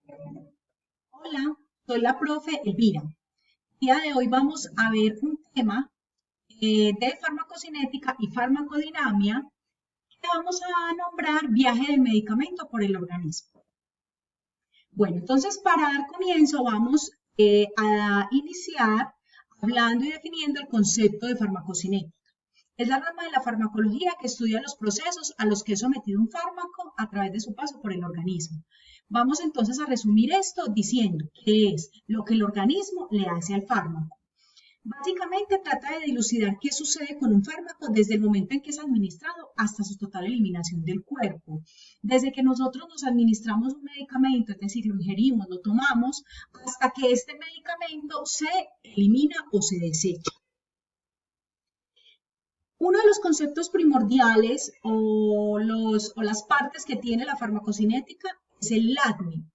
Hola, soy la profe Elvira. El día de hoy vamos a ver un tema de farmacocinética y farmacodinamia que vamos a nombrar viaje del medicamento por el organismo. Bueno, entonces para dar comienzo vamos a iniciar hablando y definiendo el concepto de farmacocinética. Es la rama de la farmacología que estudia los procesos a los que es sometido un fármaco a través de su paso por el organismo. Vamos entonces a resumir esto diciendo que es lo que el organismo le hace al fármaco. Básicamente trata de dilucidar qué sucede con un fármaco desde el momento en que es administrado hasta su total eliminación del cuerpo. Desde que nosotros nos administramos un medicamento, es decir, lo ingerimos, lo tomamos, hasta que este medicamento se elimina o se desecha. Uno de los conceptos primordiales o las partes que tiene la farmacocinética es el LADME.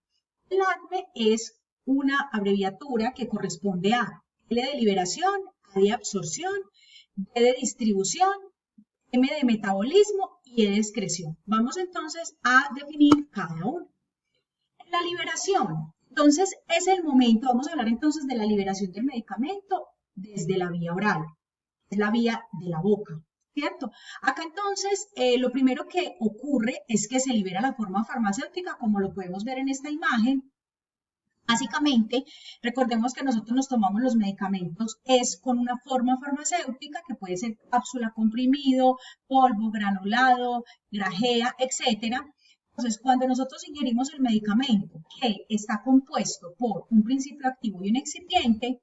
El LADME es una abreviatura que corresponde a L de liberación, A de absorción, D de distribución, M de metabolismo y E de excreción. Vamos entonces a definir cada uno. La liberación, entonces es el momento, vamos a hablar entonces de la liberación del medicamento desde la vía oral, es la vía de la boca, ¿cierto? Acá entonces lo primero que ocurre es que se libera la forma farmacéutica, como lo podemos ver en esta imagen. Básicamente, recordemos que nosotros nos tomamos los medicamentos es con una forma farmacéutica que puede ser cápsula, comprimido, polvo, granulado, grajea, etcétera. Entonces, cuando nosotros ingerimos el medicamento que está compuesto por un principio activo y un excipiente,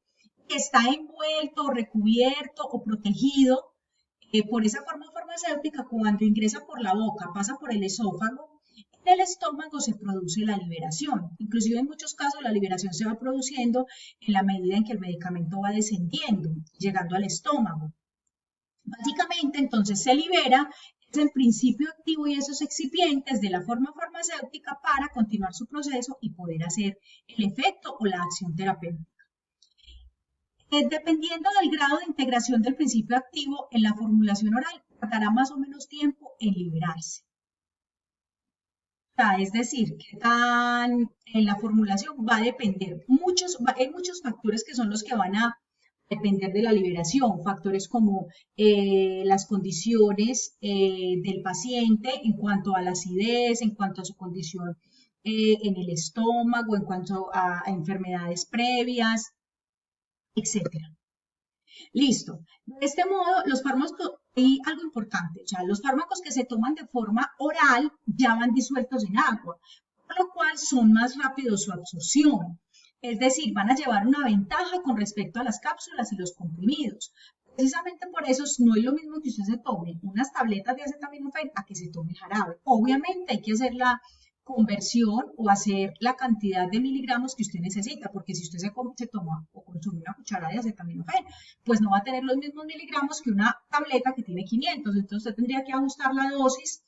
que está envuelto, recubierto o protegido por esa forma farmacéutica, cuando ingresa por la boca, pasa por el esófago, en el estómago se produce la liberación. Inclusive en muchos casos la liberación se va produciendo en la medida en que el medicamento va descendiendo, llegando al estómago. Básicamente entonces se libera ese principio activo y esos excipientes de la forma farmacéutica para continuar su proceso y poder hacer el efecto o la acción terapéutica. Dependiendo del grado de integración del principio activo en la formulación oral, tardará más o menos tiempo en liberarse. Es decir, que en la formulación va a depender, hay muchos factores que son los que van a depender de la liberación, factores como las condiciones del paciente en cuanto a la acidez, en cuanto a su condición en el estómago, en cuanto a enfermedades previas, etcétera. Listo. De este modo, los fármacos, hay algo importante, o sea, los fármacos que se toman de forma oral ya van disueltos en agua, por lo cual son más rápidos su absorción. Es decir, van a llevar una ventaja con respecto a las cápsulas y los comprimidos. Precisamente por eso no es lo mismo que usted se tome unas tabletas de acetaminofén a que se tome jarabe. Obviamente hay que hacer la conversión o hacer la cantidad de miligramos que usted necesita, porque si usted se toma o consume una cucharada de acetaminofén, pues no va a tener los mismos miligramos que una tableta que tiene 500, entonces usted tendría que ajustar la dosis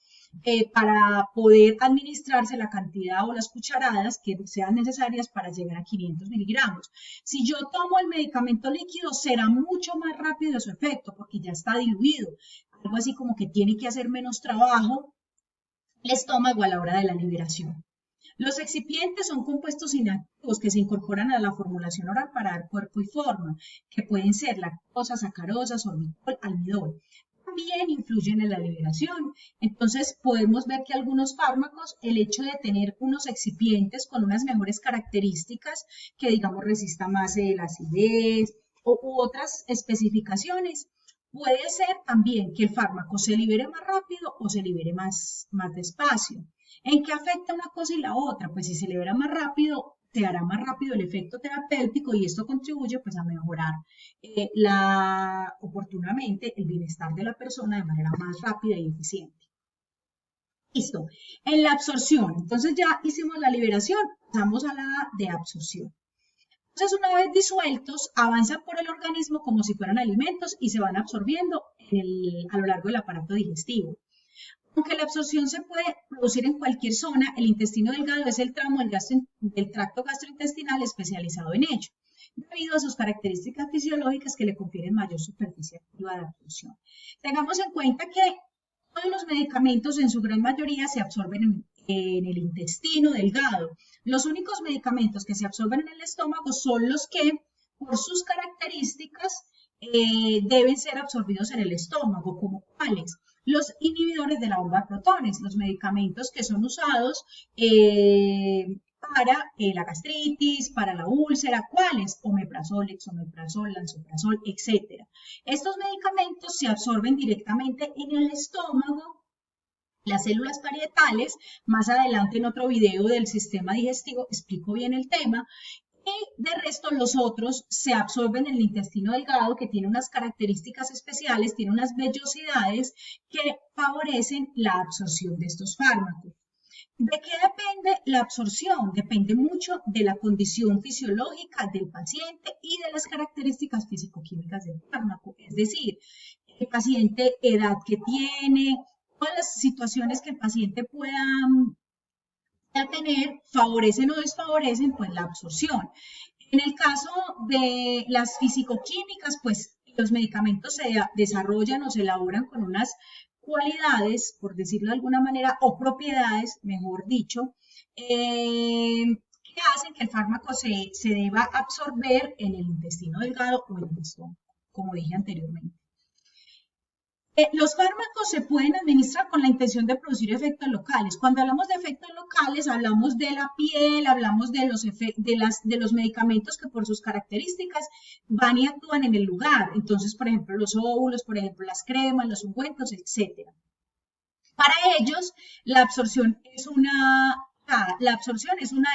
para poder administrarse la cantidad o las cucharadas que sean necesarias para llegar a 500 miligramos. Si yo tomo el medicamento líquido, será mucho más rápido su efecto, porque ya está diluido, algo así como que tiene que hacer menos trabajo el estómago a la hora de la liberación. Los excipientes son compuestos inactivos que se incorporan a la formulación oral para dar cuerpo y forma, que pueden ser lactosa, sacarosa, sorbitol, almidol. También influyen en la liberación. Entonces podemos ver que algunos fármacos, el hecho de tener unos excipientes con unas mejores características, que digamos resista más la acidez u otras especificaciones, puede ser también que el fármaco se libere más rápido o se libere más despacio. ¿En qué afecta una cosa y la otra? Pues si se libera más rápido, se hará más rápido el efecto terapéutico y esto contribuye pues a mejorar oportunamente el bienestar de la persona de manera más rápida y eficiente. Listo. En la absorción, entonces ya hicimos la liberación, pasamos a la de absorción. Entonces, una vez disueltos, avanzan por el organismo como si fueran alimentos y se van absorbiendo a lo largo del aparato digestivo. Aunque la absorción se puede producir en cualquier zona, el intestino delgado es el tramo del tracto gastrointestinal especializado en ello, debido a sus características fisiológicas que le confieren mayor superficie activa de absorción. Tengamos en cuenta que todos los medicamentos en su gran mayoría se absorben en el intestino delgado. Los únicos medicamentos que se absorben en el estómago son los que, por sus características, deben ser absorbidos en el estómago, como cuáles. Los inhibidores de la bomba de protones, los medicamentos que son usados para la gastritis, para la úlcera, ¿cuáles? Omeprazol, esomeprazol, lansoprazol, etc. Estos medicamentos se absorben directamente en el estómago, las células parietales. Más adelante en otro video del sistema digestivo explico bien el tema. Y de resto los otros se absorben en el intestino delgado, que tiene unas características especiales, tiene unas vellosidades que favorecen la absorción de estos fármacos. ¿De qué depende la absorción? Depende mucho de la condición fisiológica del paciente y de las características físico-químicas del fármaco. Es decir, el paciente, edad que tiene, todas las situaciones que el paciente pueda tener, favorecen o desfavorecen pues la absorción. En el caso de las físico-químicas, pues los medicamentos se desarrollan o se elaboran con unas cualidades, por decirlo de alguna manera, o propiedades, mejor dicho, que hacen que el fármaco se deba absorber en el intestino delgado o en el estómago, como dije anteriormente. Los fármacos se pueden administrar con la intención de producir efectos locales. Cuando hablamos de efectos locales, hablamos de la piel, hablamos de los medicamentos que por sus características van y actúan en el lugar. Entonces, por ejemplo, los óvulos, por ejemplo, las cremas, los ungüentos, etc. Para ellos, la absorción es una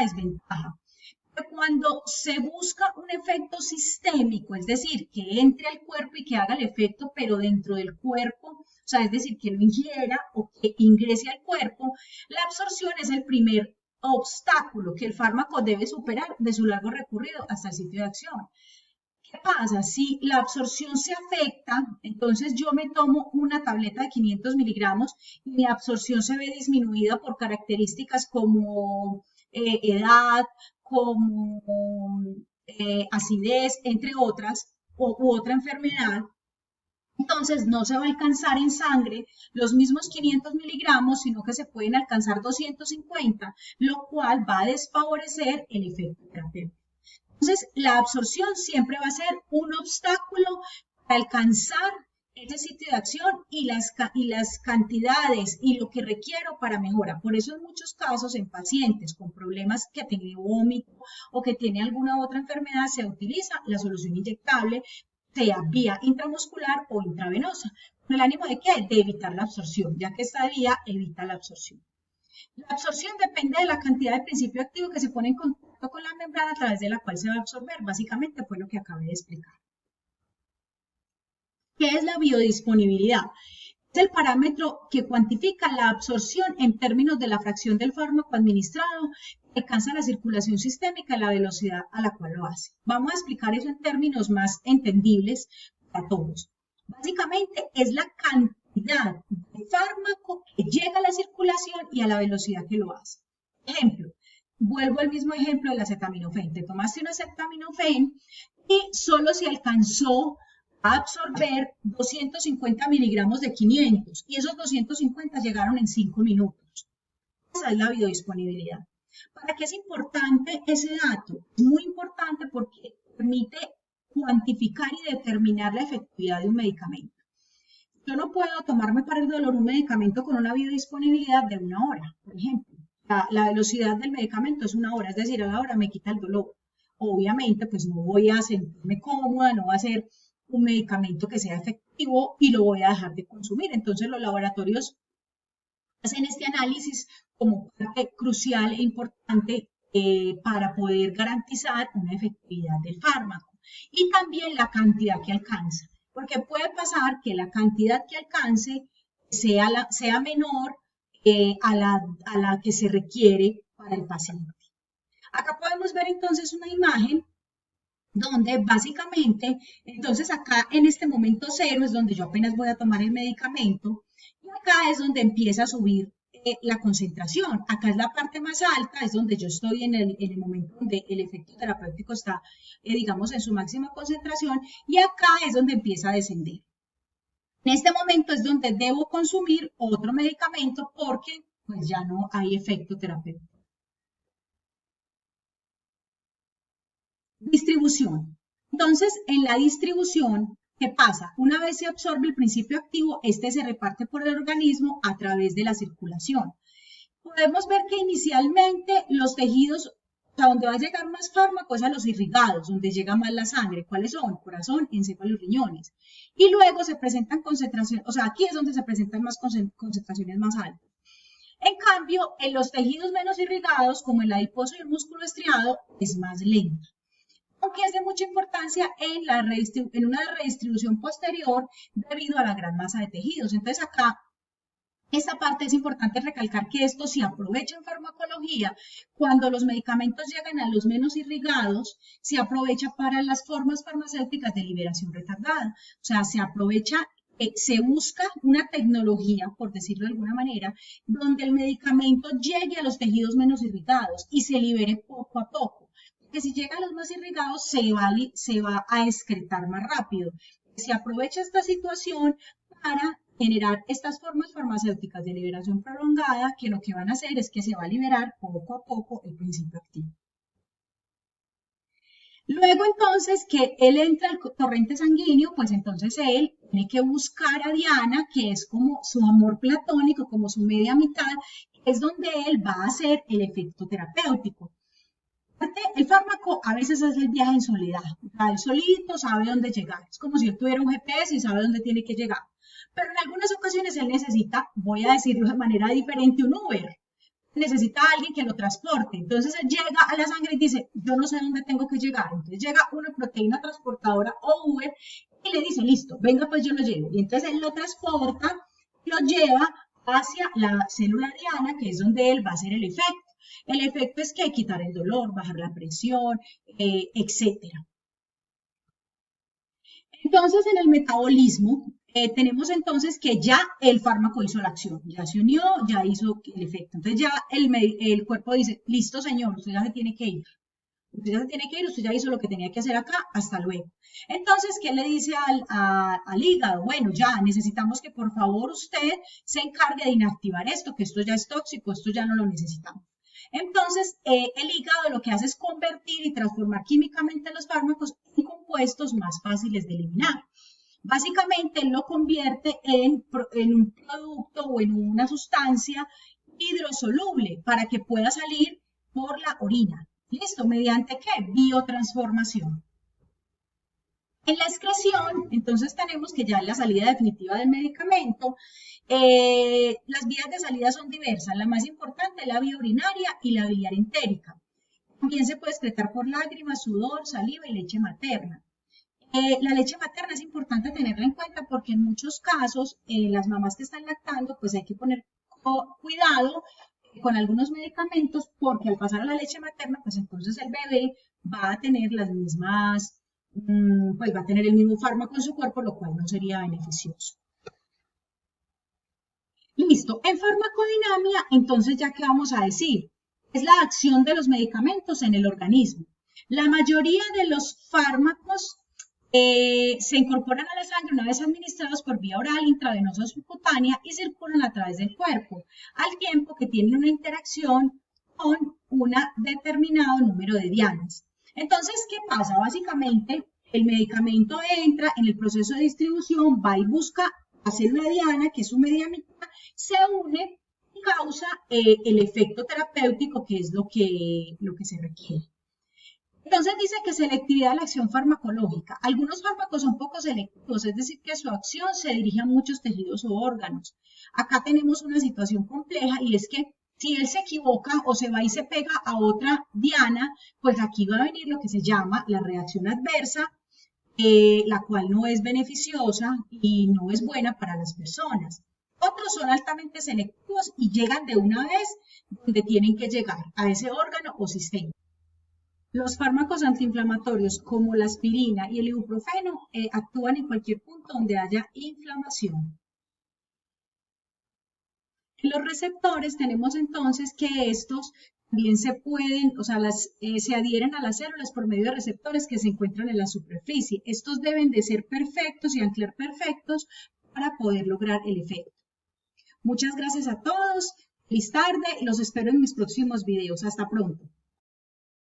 desventaja. Cuando se busca un efecto sistémico, es decir, que entre al cuerpo y que haga el efecto, pero dentro del cuerpo, o sea, es decir, que lo ingiera o que ingrese al cuerpo, la absorción es el primer obstáculo que el fármaco debe superar de su largo recorrido hasta el sitio de acción. ¿Qué pasa? Si la absorción se afecta, entonces yo me tomo una tableta de 500 miligramos y mi absorción se ve disminuida por características como edad, como acidez, entre otras, u otra enfermedad. Entonces no se va a alcanzar en sangre los mismos 500 miligramos, sino que se pueden alcanzar 250, lo cual va a desfavorecer el efecto terapéutico. Entonces, la absorción siempre va a ser un obstáculo para alcanzar ese sitio de acción y las cantidades y lo que requiero para mejora. Por eso en muchos casos en pacientes con problemas que tienen vómito o que tienen alguna otra enfermedad se utiliza la solución inyectable, sea vía intramuscular o intravenosa. ¿Con el ánimo de qué? De evitar la absorción, ya que esta vía evita la absorción. La absorción depende de la cantidad de principio activo que se pone en contacto con la membrana a través de la cual se va a absorber. Básicamente fue lo que acabé de explicar. ¿Qué es la biodisponibilidad? Es el parámetro que cuantifica la absorción en términos de la fracción del fármaco administrado que alcanza la circulación sistémica y la velocidad a la cual lo hace. Vamos a explicar eso en términos más entendibles para todos. Básicamente es la cantidad de fármaco que llega a la circulación y a la velocidad que lo hace. Ejemplo, vuelvo al mismo ejemplo del acetaminofén. Te tomaste un acetaminofén y solo se alcanzó a absorber 250 miligramos de 500 y esos 250 llegaron en 5 minutos. Esa es la biodisponibilidad. ¿Para qué es importante ese dato? Es muy importante porque permite cuantificar y determinar la efectividad de un medicamento. Yo no puedo tomarme para el dolor un medicamento con una biodisponibilidad de 1 hora, por ejemplo. La velocidad del medicamento es 1 hora, es decir, a la hora me quita el dolor. Obviamente, pues no voy a sentirme cómoda, no va a ser un medicamento que sea efectivo y lo voy a dejar de consumir. Entonces los laboratorios hacen este análisis como parte crucial e importante para poder garantizar una efectividad del fármaco y también la cantidad que alcanza, porque puede pasar que la cantidad que alcance sea menor a la que se requiere para el paciente. Acá podemos ver entonces una imagen donde básicamente, entonces acá en este momento 0 es donde yo apenas voy a tomar el medicamento y acá es donde empieza a subir la concentración. Acá es la parte más alta, es donde yo estoy en el momento donde el efecto terapéutico está, digamos, en su máxima concentración y acá es donde empieza a descender. En este momento es donde debo consumir otro medicamento porque pues ya no hay efecto terapéutico. Distribución. Entonces, en la distribución, ¿qué pasa? Una vez se absorbe el principio activo, este se reparte por el organismo a través de la circulación. Podemos ver que inicialmente los tejidos, a donde va a llegar más fármaco es a los irrigados, donde llega más la sangre. ¿Cuáles son? Corazón, encéfalo y riñones. Y luego se presentan concentraciones, o sea, aquí es donde se presentan más concentraciones más altas. En cambio, en los tejidos menos irrigados, como el adiposo y el músculo estriado, es más lento. Aunque es de mucha importancia en una redistribución posterior debido a la gran masa de tejidos. Entonces acá, esta parte es importante recalcar que esto se aprovecha en farmacología. Cuando los medicamentos llegan a los menos irrigados, se aprovecha para las formas farmacéuticas de liberación retardada. O sea, se aprovecha, se busca una tecnología, por decirlo de alguna manera, donde el medicamento llegue a los tejidos menos irrigados y se libere poco a poco. Que si llega a los más irrigados se va a excretar más rápido. Se aprovecha esta situación para generar estas formas farmacéuticas de liberación prolongada que lo que van a hacer es que se va a liberar poco a poco el principio activo. Luego entonces que él entra al torrente sanguíneo, pues entonces él tiene que buscar a Diana, que es como su amor platónico, como su media mitad, que es donde él va a hacer el efecto terapéutico. El fármaco a veces hace el viaje en soledad, o sea, él solito sabe dónde llegar, es como si él tuviera un GPS y sabe dónde tiene que llegar, pero en algunas ocasiones él necesita, voy a decirlo de manera diferente, un Uber, necesita a alguien que lo transporte, entonces él llega a la sangre y dice, yo no sé dónde tengo que llegar, entonces llega una proteína transportadora o Uber y le dice, listo, venga pues yo lo llevo, y entonces él lo transporta, lo lleva hacia la célula diana, que es donde él va a hacer el efecto. El efecto es que quitar el dolor, bajar la presión, etc. Entonces, en el metabolismo, tenemos entonces que ya el fármaco hizo la acción, ya se unió, ya hizo el efecto. Entonces, ya el cuerpo dice, listo, señor, usted ya se tiene que ir. Usted ya se tiene que ir, usted ya hizo lo que tenía que hacer acá, hasta luego. Entonces, ¿qué le dice al hígado? Bueno, ya necesitamos que por favor usted se encargue de inactivar esto, que esto ya es tóxico, esto ya no lo necesitamos. Entonces, el hígado lo que hace es convertir y transformar químicamente los fármacos en compuestos más fáciles de eliminar. Básicamente, lo convierte en un producto o en una sustancia hidrosoluble para que pueda salir por la orina. ¿Listo? ¿Mediante qué? Biotransformación. En la excreción, entonces tenemos que ya en la salida definitiva del medicamento, las vías de salida son diversas. La más importante es la vía urinaria y la biliar entérica. También se puede excretar por lágrimas, sudor, saliva y leche materna. La leche materna es importante tenerla en cuenta porque en muchos casos las mamás que están lactando, pues hay que poner cuidado con algunos medicamentos porque al pasar a la leche materna, pues entonces el bebé va a tener las mismas, pues va a tener el mismo fármaco en su cuerpo, lo cual no sería beneficioso. Listo, en farmacodinamia, entonces ya que vamos a decir, es la acción de los medicamentos en el organismo. La mayoría de los fármacos se incorporan a la sangre una vez administrados por vía oral, intravenosa o subcutánea y circulan a través del cuerpo, al tiempo que tienen una interacción con un determinado número de dianas. Entonces, ¿qué pasa? Básicamente, el medicamento entra en el proceso de distribución, va y busca a célula diana, que es su media mitad, se une y causa el efecto terapéutico, que es lo que se requiere. Entonces dice que selectividad de la acción farmacológica. Algunos fármacos son poco selectivos, es decir, que su acción se dirige a muchos tejidos o órganos. Acá tenemos una situación compleja y es que si él se equivoca o se va y se pega a otra diana, pues aquí va a venir lo que se llama la reacción adversa, la cual no es beneficiosa y no es buena para las personas. Otros son altamente selectivos y llegan de una vez donde tienen que llegar, a ese órgano o sistema. Los fármacos antiinflamatorios como la aspirina y el ibuprofeno actúan en cualquier punto donde haya inflamación. En los receptores tenemos entonces que estos también se pueden, o sea, se adhieren a las células por medio de receptores que se encuentran en la superficie. Estos deben de ser perfectos y anclar perfectos para poder lograr el efecto. Muchas gracias a todos. Feliz tarde y los espero en mis próximos videos. Hasta pronto.